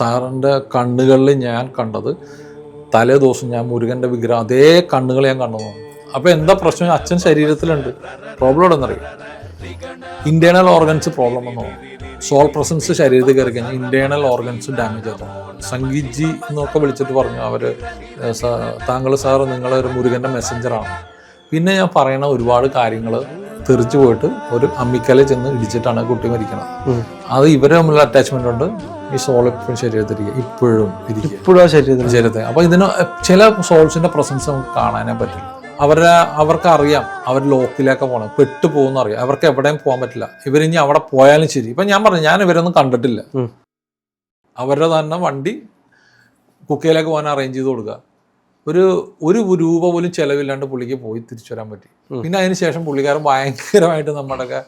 സാറിൻ്റെ കണ്ണുകളിൽ ഞാൻ കണ്ടത് തലേ ദിവസം ഞാൻ മുരുകൻ്റെ വിഗ്രഹം അതേ കണ്ണുകൾ ഞാൻ കണ്ടു. അപ്പോൾ എന്താ പ്രശ്നം? അച്ഛൻ ശരീരത്തിലുണ്ട്. പ്രോബ്ലം എവിടെന്നറിയും? ഇന്റേണൽ ഓർഗൻസ് പ്രോബ്ലം വന്നു. സോൾ പ്രസൻസ് ശരീരത്തിൽ കയറി കഴിഞ്ഞാൽ ഇന്റേണൽ ഓർഗൻസ് ഡാമേജ് ആകും. സംഗീത് ജി എന്നൊക്കെ വിളിച്ചിട്ട് പറഞ്ഞു അവർ താങ്കൾ സാർ നിങ്ങളൊരു മുരുകൻ്റെ മെസ്സഞ്ചറാണ്. പിന്നെ ഞാൻ പറയണ ഒരുപാട് കാര്യങ്ങൾ തെറിച്ചു പോയിട്ട് ഒരു അമ്മിക്കല ചെന്ന് ഇടിച്ചിട്ടാണ് കുട്ടി മരിക്കണം. അത് ഇവരെ തമ്മിലുള്ള അറ്റാച്ച്മെന്റ് കൊണ്ട് ഈ സോൾ എപ്പോഴും ശരീരത്തിരിക്കുക, ഇപ്പോഴും ശരീരത്തിൽ. അപ്പൊ ഇതിന് ചില സോൾസിന്റെ പ്രസൻസ് നമുക്ക് കാണാനേ പറ്റില്ല. അവർക്കറിയാം അവർ ലോക്കിലേക്ക് പോകണം, പെട്ടു പോകുന്ന അറിയാം. അവർക്ക് എവിടെയും പോകാൻ പറ്റില്ല. ഇവരിനി അവിടെ പോയാലും ശരി. ഇപ്പൊ ഞാൻ പറഞ്ഞു, ഞാൻ ഇവരൊന്നും കണ്ടിട്ടില്ല. അവരുടെ തന്നെ വണ്ടി കുക്കയിലേക്ക് പോകാൻ അറേഞ്ച് ചെയ്ത് കൊടുക്കുക. ഒരു രൂപ പോലും ചെലവില്ലാണ്ട് പുള്ളിക്ക് പോയി തിരിച്ചു വരാൻ പറ്റി. പിന്നെ അതിന് ശേഷം പുള്ളിക്കാരൻ ഭയങ്കരമായിട്ട് നമ്മുടെയൊക്കെ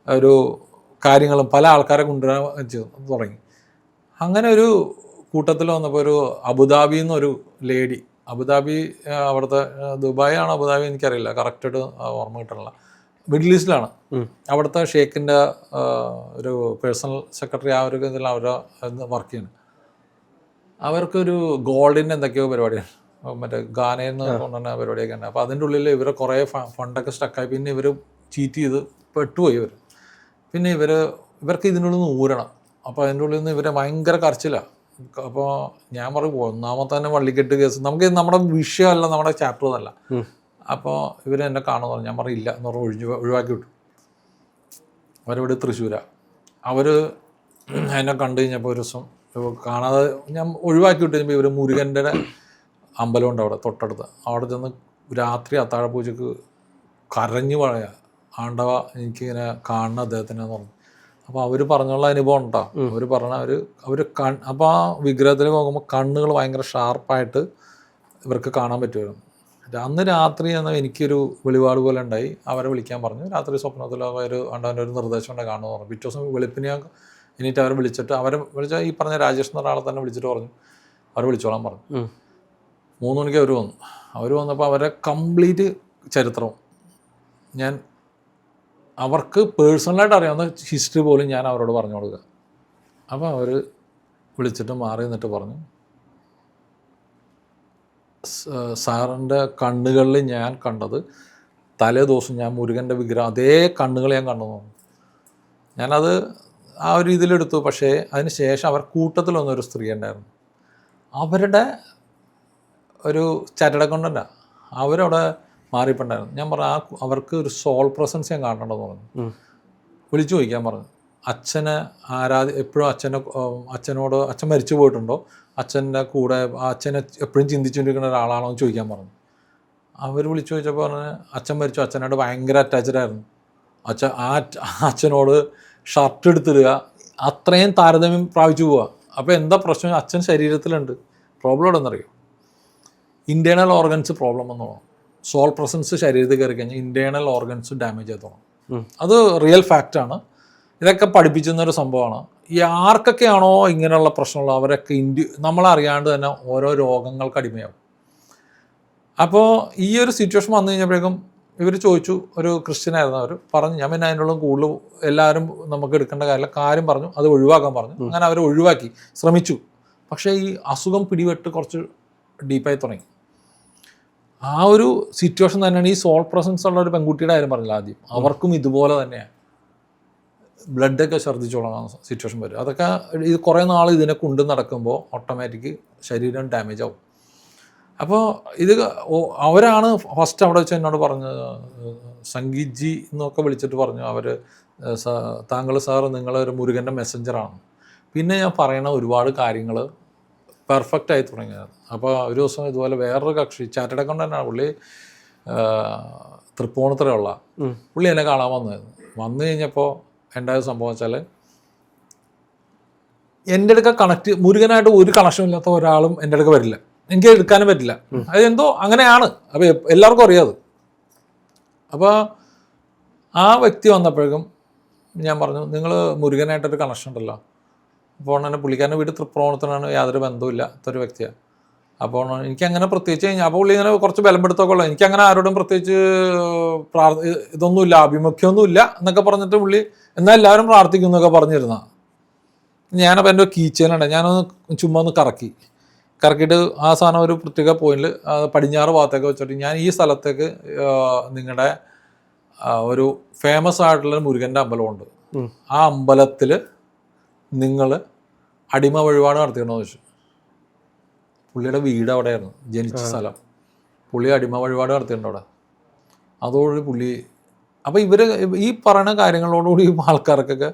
ഒരു കാര്യങ്ങളും പല ആൾക്കാരെ കൊണ്ടുവരാൻ തുടങ്ങി. അങ്ങനെ ഒരു കൂട്ടത്തിൽ വന്നപ്പോൾ ഒരു അബുദാബി എന്നൊരു ലേഡി, അബുദാബി അവിടുത്തെ ദുബായ് ആണോ അബുദാബി എനിക്കറിയില്ല, കറക്റ്റായിട്ട് ഓർമ്മ കിട്ടണില്ല, മിഡിൽ ഈസ്റ്റിലാണ്. അവിടുത്തെ ഷേഖിൻ്റെ ഒരു പേഴ്സണൽ സെക്രട്ടറി ആ ഒരു ഇതിൽ അവരെ വർക്ക് ചെയ്യുന്നു. അവർക്കൊരു ഗോൾഡിൻ്റെ എന്തൊക്കെയോ പരിപാടിയാണ്, മറ്റേ ഗാനയിൽ നിന്ന് കൊണ്ടുവന്ന പരിപാടിയൊക്കെ ഉണ്ട്. അപ്പോൾ അതിൻ്റെ ഉള്ളിൽ ഇവർ കുറേ ഫണ്ടൊക്കെ സ്റ്റക്കായി. പിന്നെ ഇവർ ചീറ്റ് ചെയ്ത് പെട്ടുപോയി ഇവർ. പിന്നെ ഇവർക്ക് ഇതിനുള്ളിൽ നിന്ന് ഊരണം. അപ്പോൾ അതിൻ്റെ ഉള്ളിൽ നിന്ന് ഇവരെ ഭയങ്കര കരച്ചിലാണ്. അപ്പോൾ ഞാൻ പറയും, ഒന്നാമത്തെ തന്നെ വള്ളിക്കെട്ട് കേസ്, നമുക്ക് നമ്മുടെ വിഷയമല്ല, നമ്മുടെ ചാപ്റ്റർ എന്നല്ല. അപ്പോൾ ഇവരെന്നെ കാണുമെന്ന് പറഞ്ഞു. ഞാൻ പറയില്ല എന്ന് പറഞ്ഞ് ഒഴിവാക്കി വിട്ടു. അവരിവിടെ തൃശ്ശൂരാണ്. അവർ എന്നെ കണ്ടു കഴിഞ്ഞപ്പോൾ ഒരു ദിവസം കാണാതെ ഞാൻ ഒഴിവാക്കി വിട്ട് കഴിഞ്ഞപ്പോൾ ഇവർ മുരുകൻ്റെ അമ്പലമുണ്ട് അവിടെ തൊട്ടടുത്ത്. അവിടെ ചെന്ന് രാത്രി അത്താഴപൂജക്ക് കരഞ്ഞു പറയാ, ആണ്ടവ എനിക്കിങ്ങനെ കാണണം അദ്ദേഹത്തിനെന്ന് പറഞ്ഞു. അപ്പോൾ അവർ പറഞ്ഞുള്ള അനുഭവം ഉണ്ടോ? അവർ പറഞ്ഞ അവർ അപ്പോൾ ആ വിഗ്രഹത്തിൽ നോക്കുമ്പോൾ കണ്ണുകൾ ഭയങ്കര ഷാർപ്പായിട്ട് ഇവർക്ക് കാണാൻ പറ്റുമായിരുന്നു. അന്ന് രാത്രി എന്നാൽ എനിക്കൊരു വെളിപാട് പോലെ ഉണ്ടായി. അവരെ വിളിക്കാൻ പറഞ്ഞു. രാത്രി സ്വപ്നത്തിൽ അവർ ആണ്ടവൻ്റെ ഒരു നിർദ്ദേശം ഉണ്ടെങ്കിൽ കാണുമെന്ന് പറഞ്ഞു. പിറ്റേ ദിവസം വെളുപ്പിനെ എന്നിട്ട് അവരെ വിളിച്ചിട്ട് വിളിച്ചാൽ ഈ പറഞ്ഞ രാജേഷ് എന്ന ഒരാളെ തന്നെ വിളിച്ചിട്ട് പറഞ്ഞു അവരെ വിളിച്ചോളാൻ പറഞ്ഞു. 3 മണിക്ക് അവർ വന്നപ്പോൾ അവരെ കംപ്ലീറ്റ് ചരിത്രവും ഞാൻ അവർക്ക് പേഴ്സണലായിട്ട് അറിയാവുന്ന ഹിസ്റ്ററി പോലും ഞാൻ അവരോട് പറഞ്ഞു കൊടുക്കുക. അപ്പോൾ അവർ വിളിച്ചിട്ട് മാറി നിന്നിട്ട് പറഞ്ഞു, സാറിൻ്റെ കണ്ണുകളിൽ ഞാൻ കണ്ടത് തലേ ദിവസം ഞാൻ മുരുകൻ്റെ വിഗ്രഹം അതേ കണ്ണുകൾ ഞാൻ കണ്ടു. ഞാനത് ആ ഒരു ഇതിലെടുത്തു. പക്ഷേ അതിന് ശേഷം അവർ കൂട്ടത്തിൽ വന്നൊരു സ്ത്രീ ഉണ്ടായിരുന്നു. അവരുടെ ഒരു ചരട കൊണ്ടല്ല, അവരവിടെ മാറിയിട്ടുണ്ടായിരുന്നു. ഞാൻ പറഞ്ഞു അവർക്ക് ഒരു സോൾ പ്രസൻസ് ഞാൻ കാണണമെന്ന് പറഞ്ഞു. വിളിച്ചു ചോദിക്കാൻ പറഞ്ഞു. അച്ഛനെ എപ്പോഴും അച്ഛനോട് അച്ഛൻ മരിച്ചു പോയിട്ടുണ്ടോ, അച്ഛൻ്റെ കൂടെ അച്ഛനെ എപ്പോഴും ചിന്തിച്ചുകൊണ്ടിരിക്കുന്ന ഒരാളാണോ എന്ന് ചോദിക്കാൻ പറഞ്ഞു. അവർ വിളിച്ചു ചോദിച്ചപ്പോൾ പറഞ്ഞ് അച്ഛൻ മരിച്ചു, അച്ഛനോട് ഭയങ്കര അറ്റാച്ച്ഡ് ആയിരുന്നു. അച്ഛനോട് ഷർട്ട് എടുത്തിടുക, അത്രയും താരതമ്യം പ്രാപിച്ചു പോവുക. അപ്പോൾ എന്താ പ്രശ്നം? അച്ഛൻ ശരീരത്തിലുണ്ട്. പ്രോബ്ലം എവിടെന്നറിയോ? ഇന്റേണൽ ഓർഗൻസ് പ്രോബ്ലം വന്നു. സോൾ പ്രസൻസ് ശരീരത്തിൽ കയറി കഴിഞ്ഞാൽ ഇന്റേണൽ ഓർഗൻസ് ഡാമേജ് ആയി തുടങ്ങും. അത് റിയൽ ഫാക്റ്റാണ്. ഇതൊക്കെ പഠിപ്പിച്ചുന്നൊരു സംഭവമാണ്. ഈ ആർക്കൊക്കെയാണോ ഇങ്ങനെയുള്ള പ്രശ്നമുള്ള അവരൊക്കെ നമ്മളറിയാണ്ട് തന്നെ ഓരോ രോഗങ്ങൾക്ക് അടിമയാവും. അപ്പോൾ ഈ ഒരു സിറ്റുവേഷൻ വന്നു കഴിഞ്ഞപ്പോഴേക്കും ഇവർ ചോദിച്ചു, ഒരു ക്രിസ്ത്യനായിരുന്നു അവർ പറഞ്ഞു. ഞാൻ പിന്നെ അതിനുള്ള കൂടുതൽ എല്ലാവരും നമുക്ക് എടുക്കേണ്ട കാര്യം പറഞ്ഞു, അത് ഒഴിവാക്കാൻ പറഞ്ഞു. അങ്ങനെ അവർ ഒഴിവാക്കി ശ്രമിച്ചു. പക്ഷേ ഈ അസുഖം പിടിപെട്ട് കുറച്ച് ഡീപ്പായി തുടങ്ങി. ആ ഒരു സിറ്റുവേഷൻ തന്നെയാണ് ഈ സോൾ പ്രസൻസ് ഉള്ള ഒരു പെൺകുട്ടിയുടെ കാര്യം പറഞ്ഞില്ല ആദ്യം. അവർക്കും ഇതുപോലെ തന്നെയാണ് ബ്ലഡൊക്കെ ഛർദ്ദിച്ചോളാം സിറ്റുവേഷൻ വരും. അതൊക്കെ ഇത് കുറേ നാൾ ഇതിനെ കൊണ്ട് നടക്കുമ്പോൾ ഓട്ടോമാറ്റിക് ശരീരം ഡാമേജ് ആവും. അപ്പോൾ അവരാണ് ഫസ്റ്റ് അവിടെ വെച്ച് എന്നോട് പറഞ്ഞത്, സംഗീത് ജി എന്നൊക്കെ വിളിച്ചിട്ട് പറഞ്ഞു അവർ താങ്കൾ സാർ നിങ്ങളൊരു മുരുകൻ്റെ മെസ്സഞ്ചറാണ്. പിന്നെ ഞാൻ പറയണ ഒരുപാട് കാര്യങ്ങൾ പെർഫെക്റ്റ് ആയി തുടങ്ങിയത്. അപ്പോൾ ഒരു ദിവസം ഇതുപോലെ വേറൊരു കക്ഷി ചാറ്റഡ് അക്കൗണ്ട് തന്നെയാണ് പുള്ളി, തൃപ്പൂണിത്തുറയുള്ള പുള്ളി എന്നെ കാണാൻ വന്നു കഴിഞ്ഞപ്പോൾ ഉണ്ടായ സംഭവം വെച്ചാൽ എൻ്റെ അടുക്ക മുരുകനായിട്ട് ഒരു കണക്ഷൻ ഇല്ലാത്ത ഒരാളും എൻ്റെ അടുക്ക വരില്ല, എനിക്ക് എടുക്കാനും പറ്റില്ല. അതെന്തോ അങ്ങനെയാണ്. അപ്പോൾ എല്ലാവർക്കും അറിയാതെ. അപ്പോൾ ആ വ്യക്തി വന്നപ്പോഴേക്കും ഞാൻ പറഞ്ഞു, നിങ്ങൾ മുരുകനായിട്ടൊരു കണക്ഷൻ ഉണ്ടല്ലോ. അപ്പോൾ തന്നെ പുള്ളിക്കാരൻ്റെ വീട് തൃപ്പൂണിത്തുറയാണ്, യാതൊരു ബന്ധവുമില്ല ഒരു വ്യക്തിയാണ്. അപ്പോൾ എനിക്കങ്ങനെ പ്രത്യേകിച്ച് അപ്പോൾ പുള്ളി ഇങ്ങനെ കുറച്ച് ബലപ്പെടുത്തൊക്കെ ഉള്ളൂ, എനിക്കങ്ങനെ ആരോടും പ്രത്യേകിച്ച് ഇതൊന്നുമില്ല, ആഭിമുഖ്യമൊന്നുമില്ല എന്നൊക്കെ പറഞ്ഞിട്ട് പുള്ളി എന്നാൽ എല്ലാവരും പ്രാർത്ഥിക്കും എന്നൊക്കെ പറഞ്ഞിരുന്ന. ഞാനപ്പോൾ എൻ്റെ കീച്ചേനുണ്ട്, ഞാനൊന്ന് ചുമ്മാ ഒന്ന് കറക്കിയിട്ട് ആ സാധനം ഒരു പ്രത്യേക പോയിന്റിൽ പടിഞ്ഞാറ് ഭാഗത്തേക്ക് വെച്ചിട്ട് ഞാൻ ഈ സ്ഥലത്തേക്ക് നിങ്ങളുടെ ഒരു ഫേമസ് ആയിട്ടുള്ള മുരുകൻ്റെ അമ്പലമുണ്ട്, ആ അമ്പലത്തിൽ നിങ്ങൾ അടിമ വഴിപാട് നടത്തിക്കണമെന്ന് വെച്ചു. പുള്ളിയുടെ വീട് അവിടെയായിരുന്നു, ജനിച്ച സ്ഥലം. പുള്ളി അടിമ വഴിപാട് നടത്തിയിട്ടുണ്ട് അവിടെ. അതോടുകൂടി പുള്ളി അപ്പോൾ ഇവർ ഈ പറയുന്ന കാര്യങ്ങളോടുകൂടി ആൾക്കാർക്കൊക്കെ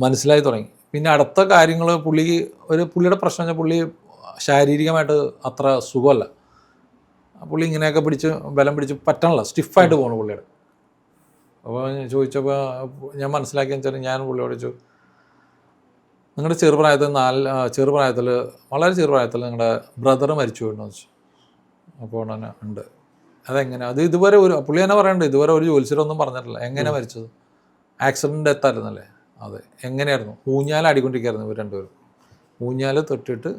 മനസ്സിലായി തുടങ്ങി. പിന്നെ അടുത്ത കാര്യങ്ങൾ പുള്ളിയുടെ പ്രശ്നം വെച്ചാൽ പുള്ളി ശാരീരികമായിട്ട് അത്ര സുഖമല്ല. പുള്ളി ഇങ്ങനെയൊക്കെ ബലം പിടിച്ച് പറ്റണല്ലോ, സ്റ്റിഫായിട്ട് പോകണം പുള്ളിയുടെ. അപ്പോൾ ചോദിച്ചപ്പോൾ ഞാൻ മനസ്സിലാക്കിയെന്ന് വെച്ചാൽ ഞാൻ പുള്ളിയോട് ചോദിച്ചു, നിങ്ങളുടെ ചെറുപ്രായത്തിൽ വളരെ ചെറുപ്രായത്തിൽ നിങ്ങളുടെ ബ്രദർ മരിച്ചു വീണെന്ന് വെച്ചു. അപ്പോൾ തന്നെ ഉണ്ട്. അതെങ്ങനെ? അത് ഇതുവരെ പുള്ളി തന്നെ പറയണ്ട്, ഇതുവരെ ഒരു ജോലിച്ചരൊന്നും പറഞ്ഞിട്ടില്ല. എങ്ങനെ മരിച്ചത്? ആക്സിഡൻറ്റ് ഡെത്ത് ആയിരുന്നല്ലേ? അതെ. എങ്ങനെയായിരുന്നു? ഊഞ്ഞാൽ ആടിക്കൊണ്ടിരിക്കുകയായിരുന്നു ഇവർ രണ്ടുപേരും. ഊഞ്ഞാൽ തൊട്ടിട്ട്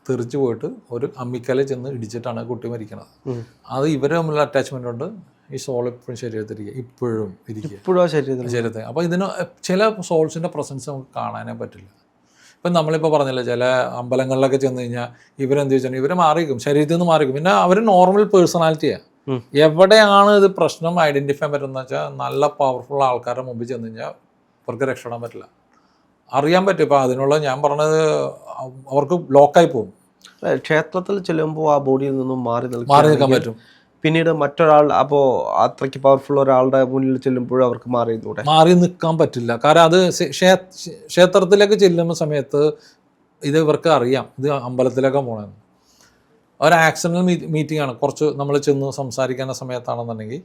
തെറിച്ച് പോയിട്ട് ഒരു അമ്മിക്കല ചെന്ന് ഇടിച്ചിട്ടാണ് കുട്ടി മരിക്കണത്. അത് ഇവരെ തമ്മിലുള്ള അറ്റാച്ച്മെൻ്റ് കൊണ്ട് ഈ സോൾ ഇപ്പോഴും ശരീരത്തിരിക്കുക, ഇപ്പോഴും ശരീരത്തിൽ. അപ്പോൾ ഇതിന് ചില സോൾസിൻ്റെ പ്രസൻസ് നമുക്ക് കാണാനേ പറ്റില്ല. ഇപ്പം നമ്മളിപ്പോൾ പറഞ്ഞില്ലേ, ചില അമ്പലങ്ങളിലൊക്കെ ചെന്ന് കഴിഞ്ഞാൽ ഇവരെന്ത് ചോദിച്ചാൽ ഇവർ മാറിയിരിക്കും, ശരീരത്തിൽ നിന്ന് മാറിയിരിക്കും. പിന്നെ അവർ നോർമൽ പേഴ്സണാലിറ്റിയാണ്. എവിടെയാണ് ഇത് പ്രശ്നം ഐഡൻറ്റിഫൈ ചെയ്യാൻ പറ്റുന്നത് വെച്ചാൽ നല്ല പവർഫുൾ ആൾക്കാരുടെ മുമ്പിൽ ചെന്ന് കഴിഞ്ഞാൽ അവർക്ക് രക്ഷപ്പെടാൻ പറ്റില്ല. അറിയാൻ പറ്റും. ഇപ്പം അതിനുള്ള ഞാൻ പറഞ്ഞത് അവർക്ക് ലോക്കായി പോകും. ക്ഷേത്രത്തിൽ ചെല്ലുമ്പോൾ ആ ബോഡിയിൽ നിന്നും മാറി നിൽക്കാൻ പറ്റും. പിന്നീട് മറ്റൊരാൾ അപ്പോൾ അത്രയ്ക്ക് പവർഫുൾ ഒരാളുടെ മുന്നിൽ ചെല്ലുമ്പോഴും അവർക്ക് മാറി നിൽക്കാൻ പറ്റില്ല. കാരണം അത് ക്ഷേത്രത്തിലേക്ക് ചെല്ലുന്ന സമയത്ത് ഇത് ഇവർക്ക് അറിയാം, ഇത് അമ്പലത്തിലൊക്കെ പോകണമെന്ന്. ഒരു ആക്സിഡൻ്റൽ മീറ്റിംഗ് ആണ്, കുറച്ച് നമ്മൾ ചെന്ന് സംസാരിക്കുന്ന സമയത്താണെന്നുണ്ടെങ്കിൽ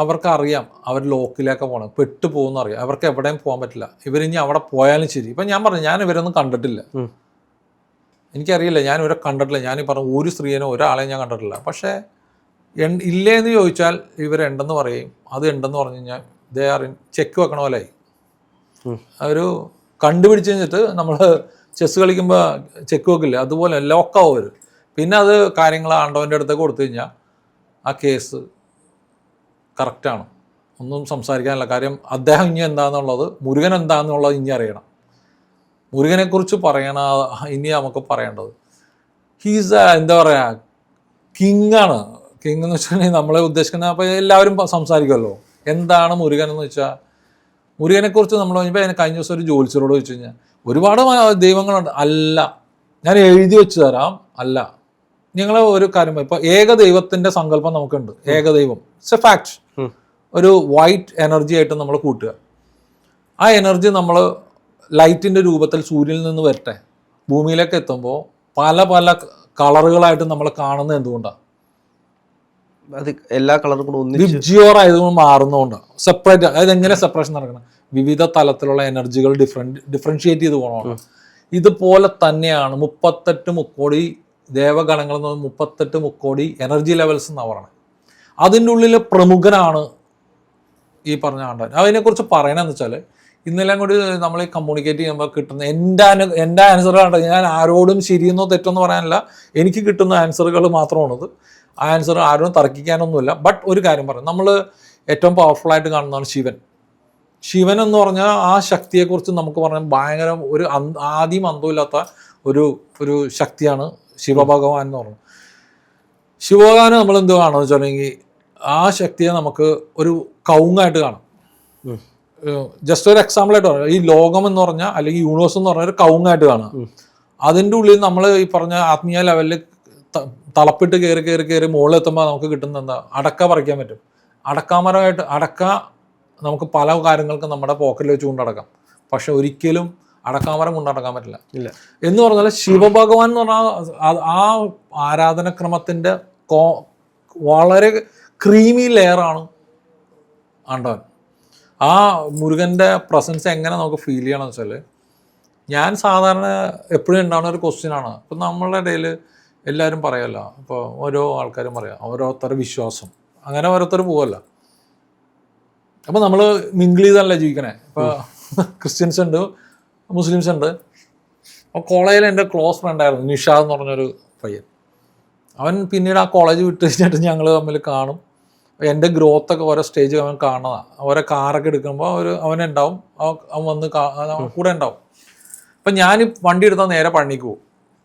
അവർക്കറിയാം അവർ ലോക്കിലേക്ക് പോകണം, പെട്ടു പോകുന്ന അറിയാം. അവർക്ക് എവിടെയും പോകാൻ പറ്റില്ല. ഇവരിനി അവിടെ പോയാലും ശരി. ഇപ്പം ഞാൻ പറഞ്ഞു, ഞാൻ ഇവരൊന്നും കണ്ടിട്ടില്ല, എനിക്കറിയില്ല, ഞാൻ ഇവരെ കണ്ടിട്ടില്ല. ഞാൻ ഈ പറഞ്ഞ ഒരു സ്ത്രീയെനോ ഒരാളെയും ഞാൻ കണ്ടിട്ടില്ല. പക്ഷേ ഇല്ലേന്ന് ചോദിച്ചാൽ ഇവരുണ്ടെന്ന് പറയും. അത് ഉണ്ടെന്ന് പറഞ്ഞു കഴിഞ്ഞാൽ ദേ ആർ ചെക്ക് വെക്കണ പോലെയായി. ഒരു കണ്ടുപിടിച്ച് കഴിഞ്ഞിട്ട് നമ്മൾ ചെസ് കളിക്കുമ്പോൾ ചെക്ക് വെക്കില്ല, അതുപോലെ ലോക്കാവും അവർ. പിന്നെ അത് കാര്യങ്ങൾ ആണ്ടവൻ്റെ അടുത്തേക്ക് കൊടുത്തു കഴിഞ്ഞാൽ ആ കേസ് കറക്റ്റാണ്, ഒന്നും സംസാരിക്കാനില്ല. കാര്യം അദ്ദേഹം ഇനി എന്താണെന്നുള്ളത്, മുരുകൻ എന്താണെന്നുള്ളത് ഇനി അറിയണം. മുരുകനെക്കുറിച്ച് ഇനി നമുക്ക് പറയേണ്ടത് ഹീസ് എന്താ പറയുക, കിങ്ങാണ്. കിങ് എന്ന് വെച്ചിട്ടുണ്ടെങ്കിൽ നമ്മളെ ഉദ്ദേശിക്കുന്ന, അപ്പോൾ എല്ലാവരും സംസാരിക്കുമല്ലോ എന്താണ് മുരുകൻ എന്ന് വെച്ചാൽ. മുരുകനെക്കുറിച്ച് നമ്മൾ കഴിഞ്ഞപ്പോൾ കഴിഞ്ഞ ദിവസം ഒരു ജോലിച്ചരോട് ചോദിച്ചു കഴിഞ്ഞാൽ ഒരുപാട് ദൈവങ്ങളുണ്ട്. അല്ല, ഞാൻ എഴുതി വെച്ച് തരാം. അല്ല, നിങ്ങൾ ഒരു കാര്യം, ഇപ്പോൾ ഏകദൈവത്തിൻ്റെ സങ്കല്പം നമുക്കുണ്ട്. ഏകദൈവം ഇറ്റ്സ് എ ഫാക്ട്. ഒരു വൈറ്റ് എനർജി ആയിട്ട് നമ്മൾ കൂട്ടുക. ആ എനർജി നമ്മൾ ലൈറ്റിൻ്റെ രൂപത്തിൽ സൂര്യനിൽ നിന്ന് വരട്ടെ, ഭൂമിയിലേക്ക് എത്തുമ്പോൾ പല പല കളറുകളായിട്ട് നമ്മൾ കാണുന്നത് എന്തുകൊണ്ടാണ്? അത് എല്ലാ കളറുകളും വിബ്ജിയോർ ആയതുകൊണ്ട് മാറുന്നതുകൊണ്ടാണ്. സെപ്പറേറ്റ്. അതായത് എങ്ങനെ സെപ്പറേഷൻ നടക്കണം? വിവിധ തലത്തിലുള്ള എനർജികൾ ഡിഫറൻഷിയേറ്റ് ചെയ്ത് പോകണം. ഇതുപോലെ തന്നെയാണ് 38 മുക്കോടി ദേവഗണങ്ങൾ എന്ന് പറഞ്ഞാൽ 38 മുക്കോടി എനർജി ലെവൽസ് എന്നാണ് പറയുന്നത്. അതിൻ്റെ ഉള്ളിൽ പ്രമുഖനാണ് ഈ പറഞ്ഞ ആണ്ടവൻ. അതിനെക്കുറിച്ച് പറയണമെന്ന് വെച്ചാൽ ഇന്നലെ കൂടി നമ്മൾ കമ്മ്യൂണിക്കേറ്റ് ചെയ്യുമ്പോൾ കിട്ടുന്ന എൻ്റെ ആൻസറുകളുണ്ട്. ഞാൻ ആരോടും ശരിയെന്നോ തെറ്റെന്നോ പറയാനില്ല, എനിക്ക് കിട്ടുന്ന ആൻസറുകൾ മാത്രമാണത്. ആ ആൻസർ ആരും തർക്കിക്കാനൊന്നുമില്ല. ബട്ട് ഒരു കാര്യം പറയാം, നമ്മൾ ഏറ്റവും പവർഫുള്ളായിട്ട് കാണുന്നതാണ് ശിവൻ എന്ന് പറഞ്ഞാൽ ആ ശക്തിയെക്കുറിച്ച് നമുക്ക് പറഞ്ഞാൽ ഭയങ്കര ഒരു ആദ്യം അന്തമില്ലാത്ത ഒരു ശക്തിയാണ് ശിവഭഗവാൻ എന്ന് പറയുന്നത്. ശിവഭഗവാനെ നമ്മൾ എന്ത് കാണുമെന്ന് വെച്ചിട്ടുണ്ടെങ്കിൽ ആ ശക്തിയെ നമുക്ക് ഒരു കൗങ്ങായിട്ട് കാണാം. ജസ്റ്റ് ഒരു എക്സാമ്പിളായിട്ട് പറയാം, ഈ ലോകം എന്ന് പറഞ്ഞാൽ അല്ലെങ്കിൽ യൂണിവേഴ്സ് എന്ന് പറഞ്ഞാൽ ഒരു കൗങ്ങായിട്ട് കാണാം. അതിൻ്റെ ഉള്ളിൽ നമ്മൾ ഈ പറഞ്ഞ ആത്മീയ ലെവലിൽ തളപ്പിട്ട് കയറി മുകളിലെത്തുമ്പോൾ നമുക്ക് കിട്ടുന്ന എന്താ, അടക്ക പറിക്കാൻ പറ്റും. അടക്കാമരമായിട്ട് നമുക്ക് പല കാര്യങ്ങൾക്കും നമ്മുടെ പോക്കറ്റിൽ വെച്ച് കൊണ്ടടക്കാം. പക്ഷെ ഒരിക്കലും അടക്കാമരം കൊണ്ടടക്കാൻ പറ്റില്ല എന്ന് പറഞ്ഞാൽ ശിവഭഗവാൻ എന്ന് പറഞ്ഞാൽ ആ ആരാധനക്രമത്തിൻ്റെ വളരെ ക്രീമി ലെയറാണ് ആണ്ടവൻ. ആ മുരുകൻ്റെ പ്രസൻസ് എങ്ങനെ നമുക്ക് ഫീൽ ചെയ്യണമെന്ന് വെച്ചാൽ, ഞാൻ സാധാരണ എപ്പോഴും ഉണ്ടാകുന്ന ഒരു ക്വസ്റ്റ്യനാണ്. ഇപ്പം നമ്മളുടെ ഇടയിൽ എല്ലാവരും പറയുമല്ലോ, ഇപ്പോൾ ഓരോ ആൾക്കാരും പറയാം, ഓരോരുത്തരുടെ വിശ്വാസം അങ്ങനെ ഓരോരുത്തർ പോവല്ല. അപ്പോൾ നമ്മൾ മിങ്കിൾ ചെയ്തല്ല ജീവിക്കണേ. ഇപ്പോൾ ക്രിസ്ത്യൻസ് ഉണ്ട്, മുസ്ലിംസ് ഉണ്ട്. അപ്പോൾ കോളേജിൽ എൻ്റെ ക്ലോസ് ഫ്രണ്ടായിരുന്നു നിഷാദ് എന്ന് പറഞ്ഞൊരു പയ്യൻ. അവൻ പിന്നീട് ആ കോളേജ് വിട്ട് കഴിഞ്ഞിട്ട് ഞങ്ങൾ തമ്മിൽ കാണും. എൻ്റെ ഗ്രോത്തൊക്കെ ഓരോ സ്റ്റേജ് അവൻ കാണുന്നതാണ്. ഓരോ കാറൊക്കെ എടുക്കുമ്പോൾ അവനുണ്ടാവും, അവൻ വന്ന് കൂടെ ഉണ്ടാവും. ഇപ്പം ഞാൻ വണ്ടി എടുത്താൽ നേരെ പഴനിക്ക് പോകും.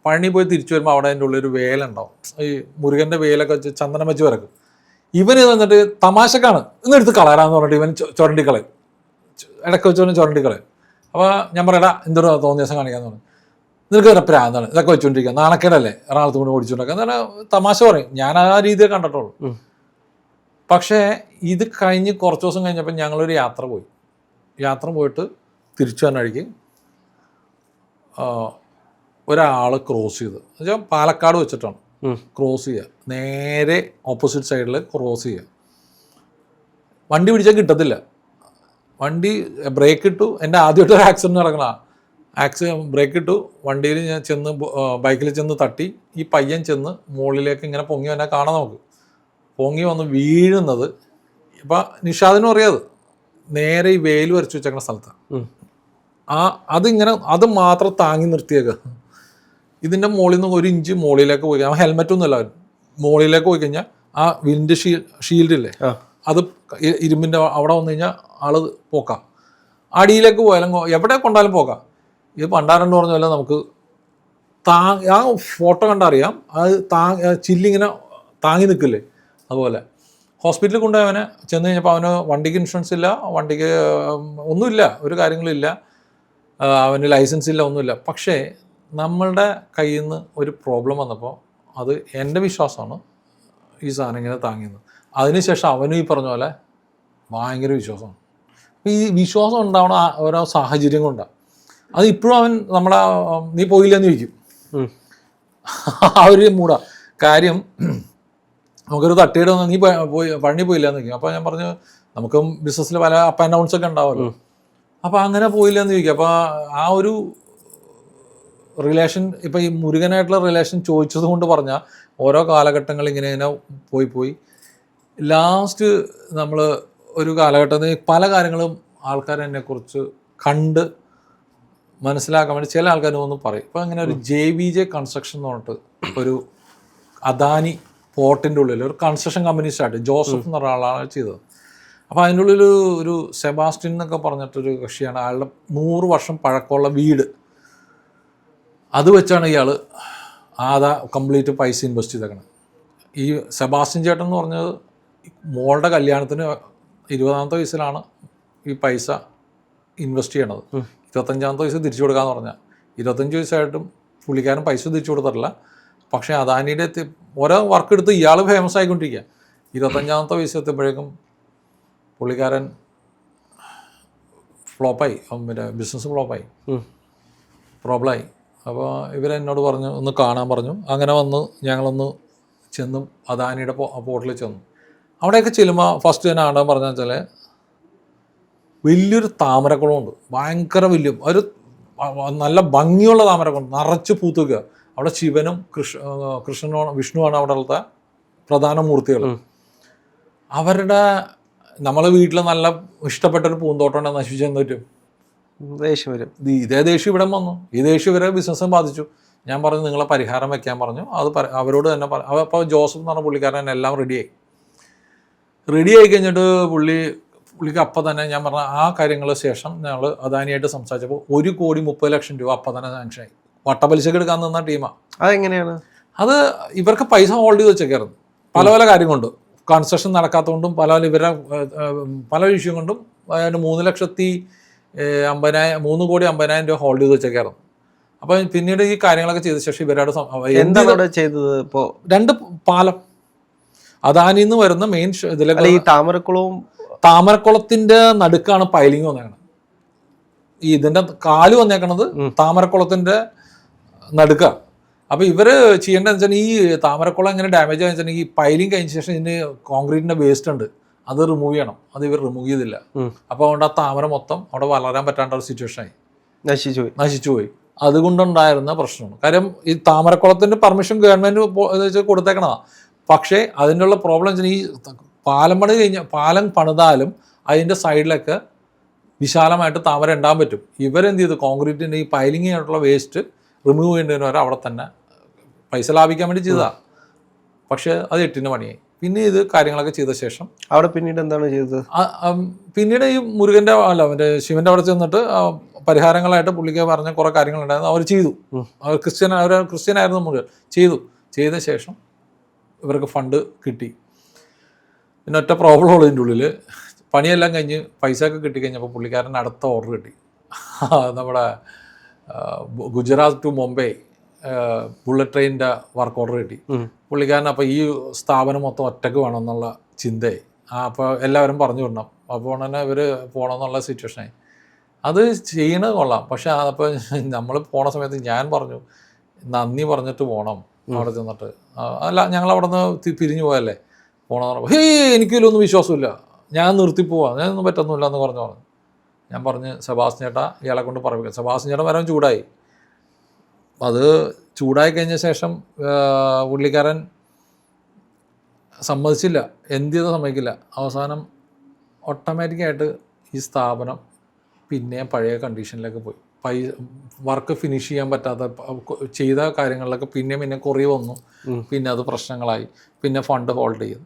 പഴനി പോയി തിരിച്ചു വരുമ്പോൾ അവിടെ അതിൻ്റെ ഉള്ളിൽ ഒരു വേലുണ്ടാവും. ഈ മുരുകൻ്റെ വേലൊക്കെ വെച്ച് ചന്ദനം വെച്ച് വരക്കും. ഇവന് വന്നിട്ട് തമാശക്കാണ് ഇന്നെടുത്ത് കളയാന്ന് പറഞ്ഞിട്ട് ഇവൻ ചുരണ്ടിക്കളയും, ഇടയ്ക്ക് വെച്ചോണ്ട് ചുരണ്ടിക്കളയും. അപ്പോൾ ഞാൻ പറയടാ എന്തൊരു തോന്നിയ ദിവസം കാണിക്കാന്ന് പറഞ്ഞു. നിനക്ക് ഇറ പ്രാന്താണ് ഇതൊക്കെ വെച്ചുകൊണ്ടിരിക്കുക, നാണക്കേടല്ലേ എറണാകുളത്ത് കൊണ്ട് ഓടിച്ചുകൊണ്ടിരിക്കുക എന്നാണ് തമാശ പറയും. ഞാൻ ആ രീതിയെ കണ്ടിട്ടുള്ളൂ. പക്ഷേ ഇത് കഴിഞ്ഞ് കുറച്ച് ദിവസം കഴിഞ്ഞപ്പോൾ ഞങ്ങളൊരു യാത്ര പോയി. യാത്ര പോയിട്ട് തിരിച്ചു വന്ന വഴിക്ക് ഒരാൾ ക്രോസ് ചെയ്ത്, എന്നുവെച്ചാൽ പാലക്കാട് വെച്ചിട്ടാണ് ക്രോസ് ചെയ്യുക, നേരെ ഓപ്പോസിറ്റ് സൈഡിൽ ക്രോസ് ചെയ്യുക. വണ്ടി പിടിച്ചാൽ കിട്ടത്തില്ല. വണ്ടി ബ്രേക്ക് ഇട്ടു. എൻ്റെ ആദ്യമായിട്ട് ഒരു ആക്സിഡൻറ്റ് നടക്കണം. ബ്രേക്ക് ഇട്ടു, വണ്ടിയിൽ ഞാൻ ചെന്ന് ബൈക്കിൽ ചെന്ന് തട്ടി. ഈ പയ്യൻ ചെന്ന് മുകളിലേക്ക് ഇങ്ങനെ പൊങ്ങി വന്നാൽ കാണാം നമുക്ക്. പൊങ്ങി വന്ന് വീഴുന്നത് ഇപ്പം നിഷാദിനും അറിയാത്, നേരെ ഈ വെയിൽ വരച്ച് വെച്ചേക്കുന്ന സ്ഥലത്താണ്. അതിങ്ങനെ അത് മാത്രം താങ്ങി നിർത്തിയേക്കുക. ഇതിൻ്റെ മുകളിൽ നിന്ന് 1 ഇഞ്ച് മുകളിലേക്ക് പോയി കഴിഞ്ഞാൽ ഹെൽമെറ്റൊന്നും അല്ല, മുകളിലേക്ക് പോയി കഴിഞ്ഞാൽ ആ വിൻഡ് ഷീൽഡില്ലേ അത് ഇരുമ്പിൻ്റെ അവിടെ വന്നു കഴിഞ്ഞാൽ ആള് പോക്കാം. അടിയിലേക്ക് പോയാലും എവിടെ കൊണ്ടാലും പോക്കാം. ഇത് പണ്ടാരണ്ട് പറഞ്ഞല്ല നമുക്ക് ആ ഫോട്ടോ കണ്ടറിയാം. അത് ചില്ലിങ്ങനെ താങ്ങി നിൽക്കില്ലേ, അതുപോലെ. ഹോസ്പിറ്റലിൽ കൊണ്ടുപോയി അവനെ ചെന്ന് കഴിഞ്ഞപ്പോൾ അവന് വണ്ടിക്ക് ഇൻഷുറൻസ് ഇല്ല, വണ്ടിക്ക് ഒന്നുമില്ല, ഒരു കാര്യങ്ങളും ഇല്ല, അവന് ലൈസൻസ് ഇല്ല, ഒന്നുമില്ല. പക്ഷേ നമ്മളുടെ കയ്യിൽ നിന്ന് ഒരു പ്രോബ്ലം വന്നപ്പോൾ അത് എൻ്റെ വിശ്വാസമാണ് ഈ സാധനം ഇങ്ങനെ താങ്ങിയത്. അതിനുശേഷം അവനും ഈ പറഞ്ഞ പോലെ ഭയങ്കര വിശ്വാസമാണ്. ഈ വിശ്വാസം ഉണ്ടാവണ ഓരോ സാഹചര്യം കൊണ്ടാണ്. അത് ഇപ്പോഴും അവൻ നമ്മളെ നീ പോയില്ലെന്ന് ചോദിക്കും. ആ ഒരു മൂടാ കാര്യം. നമുക്കൊരു തട്ടിയുടെ നീ പഴനി പോയില്ലെന്ന് ചോദിക്കും. അപ്പോൾ ഞാൻ പറഞ്ഞു നമുക്കും ബിസിനസ്സിൽ പല അപ്പ് ആൻഡ് ഡൗൺസ് ഒക്കെ ഉണ്ടാവുമല്ലോ. അപ്പോൾ അങ്ങനെ പോയില്ലെന്ന് ചോദിക്കും. അപ്പോൾ ആ ഒരു റിലേഷൻ, ഇപ്പോൾ ഈ മുരുകനായിട്ടുള്ള റിലേഷൻ ചോദിച്ചത് കൊണ്ട് പറഞ്ഞാൽ ഓരോ കാലഘട്ടങ്ങൾ ഇങ്ങനെ പോയി ലാസ്റ്റ് നമ്മൾ ഒരു കാലഘട്ടത്തിൽ പല കാര്യങ്ങളും ആൾക്കാർ എന്നെക്കുറിച്ച് കണ്ട് മനസ്സിലാക്കാൻ വേണ്ടി ചില ആൾക്കാർ ഒന്ന് പറയും. ഇപ്പോൾ അങ്ങനെ ഒരു JVJ കൺസ്ട്രക്ഷൻ എന്ന് പറഞ്ഞിട്ട് ഒരു അദാനി പോർട്ടിൻ്റെ ഉള്ളിൽ ഒരു കൺസ്ട്രക്ഷൻ കമ്പനി സ്റ്റാർട്ട്, ജോസഫ് എന്ന ഒരാളാണ് ചെയ്തത്. അപ്പോൾ അതിൻ്റെ ഉള്ളിൽ ഒരു സെബാസ്റ്റ്യൻ എന്നൊക്കെ പറഞ്ഞിട്ടൊരു കക്ഷിയാണ്. അയാളുടെ 100 വർഷം പഴക്കമുള്ള വീട്, അത് വെച്ചാണ് ഇയാൾ കംപ്ലീറ്റ് പൈസ ഇൻവെസ്റ്റ് ചെയ്തേക്കണം. ഈ സെബാസ്റ്റ്യൻ ചേട്ടൻ എന്ന് പറഞ്ഞത് മോളുടെ കല്യാണത്തിന് 20ാമത്തെ വയസ്സിലാണ് ഈ പൈസ ഇൻവെസ്റ്റ് ചെയ്യണത്. 25ാമത്തെ വയസ്സ് തിരിച്ചു കൊടുക്കാമെന്ന് പറഞ്ഞാൽ 25 വയസ്സായിട്ടും പുള്ളിക്കാരൻ പൈസ തിരിച്ചു കൊടുത്തിട്ടില്ല. പക്ഷേ അദാനിയുടെ ഓരോ വർക്ക് എടുത്ത് ഇയാൾ ഫേമസ് ആയിക്കൊണ്ടിരിക്കുക. 25ാമത്തെ വയസ്സ് എത്തുമ്പോഴേക്കും പുള്ളിക്കാരൻ ഫ്ലോപ്പായി, പിന്നെ ബിസിനസ് ഫ്ലോപ്പായി, പ്രോബ്ലമായി. അപ്പോൾ ഇവരെന്നോട് പറഞ്ഞു ഒന്ന് കാണാൻ പറഞ്ഞു. അങ്ങനെ വന്ന് ഞങ്ങളൊന്ന് ചെന്ന് അദാനിയുടെ പോർട്ടിൽ ചെന്നു. അവിടെയൊക്കെ ചെല്ലുമ്പോൾ ഫസ്റ്റ് തന്നെ ആണ്ടാൻ പറഞ്ഞാൽ വെച്ചാൽ വലിയൊരു താമരക്കുളമുണ്ട്, ഭയങ്കര വലിയ ഒരു നല്ല ഭംഗിയുള്ള താമരക്കുളം, നിറച്ച് പൂത്തുക. അവിടെ ശിവനും കൃഷ്ണനും വിഷ്ണുവാണ് അവിടുത്തെ പ്രധാന മൂർത്തികൾ. അവരുടെ നമ്മളെ വീട്ടിൽ നല്ല ഇഷ്ടപ്പെട്ടൊരു പൂന്തോട്ടം നശിപ്പിച്ചെന്ന് പറ്റും, ദേഷ്യം വരും. ഇതേ ദേഷ്യം ഇവിടെ വന്നു. ഈ ദേഷ്യം ഇവരെ ബിസിനസ്സും ബാധിച്ചു. ഞാൻ പറഞ്ഞു നിങ്ങളെ പരിഹാരം വെക്കാൻ പറഞ്ഞു. അത് അവരോട് തന്നെ അപ്പോൾ ജോസഫ് എന്ന് പറഞ്ഞ പുള്ളിക്കാരൻ എല്ലാം റെഡിയായി കഴിഞ്ഞിട്ട് പുള്ളിക്ക് അപ്പം തന്നെ ഞാൻ പറഞ്ഞ ആ കാര്യങ്ങളുടെ ശേഷം ഞങ്ങൾ അദാനിയായിട്ട് സംസാരിച്ചപ്പോൾ 1,30,00,000 രൂപ അപ്പം തന്നെ സാങ്ഷനായി. വട്ടപലിശക്ക് എടുക്കാൻ നിന്ന ടീമാണ്. അതെങ്ങനെയാണ്? അത് ഇവർക്ക് പൈസ ഹോൾഡ് ചെയ്ത് വെച്ചേക്കായിരുന്നു. പല പല കാര്യം കൊണ്ട്, കൺസ്ട്രക്ഷൻ നടക്കാത്തതുകൊണ്ടും ഇവരുടെ പല വിഷയം കൊണ്ടും 3,50,000 രൂപ ഹോൾഡ് ചെയ്ത് വെച്ചേക്കായിരുന്നു. അപ്പം പിന്നീട് ഈ കാര്യങ്ങളൊക്കെ ചെയ്ത ശേഷം ഇവരോട് എന്താണ് ചെയ്തത്? ഇപ്പോൾ 2 പാലം അദാനിയിൽ നിന്ന് വരുന്ന മെയിൻ ഇതിലേക്ക് ഈ താമരക്കുളത്തിന്റെ നടുക്കാണ് പൈലിംഗ് വന്നേക്കണത്. ഈ ഇതിന്റെ കാല് വന്നേക്കണത് താമരക്കുളത്തിന്റെ നടുക്ക. അപ്പൊ ഇവര് ചെയ്യേണ്ടതെന്ന് വെച്ചാൽ ഈ താമരക്കുളം എങ്ങനെ ഡാമേജ് ആയെന്ന് വെച്ചാൽ ഈ പൈലിംഗ് കഴിഞ്ഞ ശേഷം ഇതിന് കോൺക്രീറ്റിന്റെ വേസ്റ്റ് ഉണ്ട്, അത് റിമൂവ് ചെയ്യണം. അത് ഇവർ റിമൂവ് ചെയ്തില്ല. അപ്പോൾ അതുകൊണ്ട് ആ താമര മൊത്തം അവിടെ വളരാൻ പറ്റാണ്ട ഒരു സിറ്റുവേഷനായി, നശിച്ചുപോയി. അതുകൊണ്ടുണ്ടായിരുന്ന പ്രശ്നമാണ്. കാര്യം ഈ താമരക്കുളത്തിന്റെ പെർമിഷൻ ഗവൺമെന്റ് കൊടുത്തേക്കണതാണ്. പക്ഷേ അതിൻ്റെ ഉള്ള പ്രോബ്ലം വെച്ചാൽ ഈ പാലം പണിതാലും അതിൻ്റെ സൈഡിലൊക്കെ വിശാലമായിട്ട് താമര ഉണ്ടാകാൻ പറ്റും. ഇവരെന്ത് ചെയ്തു, കോൺക്രീറ്റിൻ്റെ ഈ പൈലിംഗ് ആയിട്ടുള്ള വേസ്റ്റ് റിമൂവ് ചെയ്യേണ്ടതിന് വരെ അവിടെ തന്നെ പൈസ ലാഭിക്കാൻ വേണ്ടി ചെയ്തതാണ്. പക്ഷേ അത് 8ന് പണിയായി. പിന്നെ ഇത് കാര്യങ്ങളൊക്കെ ചെയ്ത ശേഷം അവിടെ പിന്നീട് എന്താണ് ചെയ്തത്? പിന്നീട് ഈ മുരുകൻ്റെ അല്ല മറ്റേ ശിവൻ്റെ അവിടെ ചെന്നിട്ട് പരിഹാരങ്ങളായിട്ട് പുള്ളിക്ക് പറഞ്ഞ കുറേ കാര്യങ്ങളുണ്ടായിരുന്നു, അവർ ചെയ്തു. അവർ ക്രിസ്ത്യനായിരുന്നു മുരുകൻ. ചെയ്ത ശേഷം ഇവർക്ക് ഫണ്ട് കിട്ടി. പിന്നെ ഒറ്റ പ്രോബ്ലം ഉള്ളൂ ഇതിൻ്റെ ഉള്ളിൽ. പണിയെല്ലാം കഴിഞ്ഞ് പൈസ ഒക്കെ കിട്ടിക്കഴിഞ്ഞപ്പോൾ പുള്ളിക്കാരൻ അടുത്ത ഓർഡർ കിട്ടി. നമ്മുടെ ഗുജറാത്ത് ടു മുംബൈ ബുള്ളറ്റ് ട്രെയിനിൻ്റെ വർക്ക് ഓർഡർ കിട്ടി പുള്ളിക്കാരൻ. അപ്പോൾ ഈ സ്ഥാപനം മൊത്തം ഒറ്റക്ക് വേണമെന്നുള്ള ചിന്തയായി. അപ്പോൾ എല്ലാവരും പറഞ്ഞു വിടണം. അപ്പോൾ തന്നെ ഇവർ പോകണമെന്നുള്ള സിറ്റുവേഷനായി. അത് ചെയ്യണത് കൊള്ളാം. പക്ഷെ അപ്പോൾ നമ്മൾ പോണ സമയത്ത് ഞാൻ പറഞ്ഞു നന്ദി പറഞ്ഞിട്ട് പോകണം അവിടെ ചെന്നിട്ട്. അല്ല ഞങ്ങൾ അവിടെ നിന്ന് പിരിഞ്ഞു പോയല്ലേ പോകണമെന്ന് പറഞ്ഞു. എനിക്കിതിലൊന്നും വിശ്വാസമില്ല, ഞാൻ നിർത്തിപ്പോവാം, ഞാനൊന്നും പറ്റുന്നില്ല എന്ന് പറഞ്ഞു. ഞാൻ പറഞ്ഞ് സെബാസ്റ്റ്യൻ ചേട്ടാ ഇയാളെ കൊണ്ട് പറയിപ്പിക്കാം. സെബാസ്റ്റ്യൻ ചേട്ടൻ വരാൻ ചൂടായി. അത് ചൂടായി കഴിഞ്ഞ ശേഷം പുള്ളിക്കാരൻ സമ്മതിച്ചില്ല, എന്ത് ചെയ്താൽ സമ്മതിക്കില്ല. അവസാനം ഓട്ടോമാറ്റിക്കായിട്ട് ഈ സ്ഥാപനം പിന്നെ പഴയ കണ്ടീഷനിലേക്ക് പോയി. വർക്ക് ഫിനിഷ് ചെയ്യാൻ പറ്റാത്ത ചെയ്ത കാര്യങ്ങളിലൊക്കെ പിന്നെ കുറേ വന്നു. പിന്നെ അത് പ്രശ്നങ്ങളായി. പിന്നെ ഫണ്ട് ഹോൾഡ് ചെയ്തു.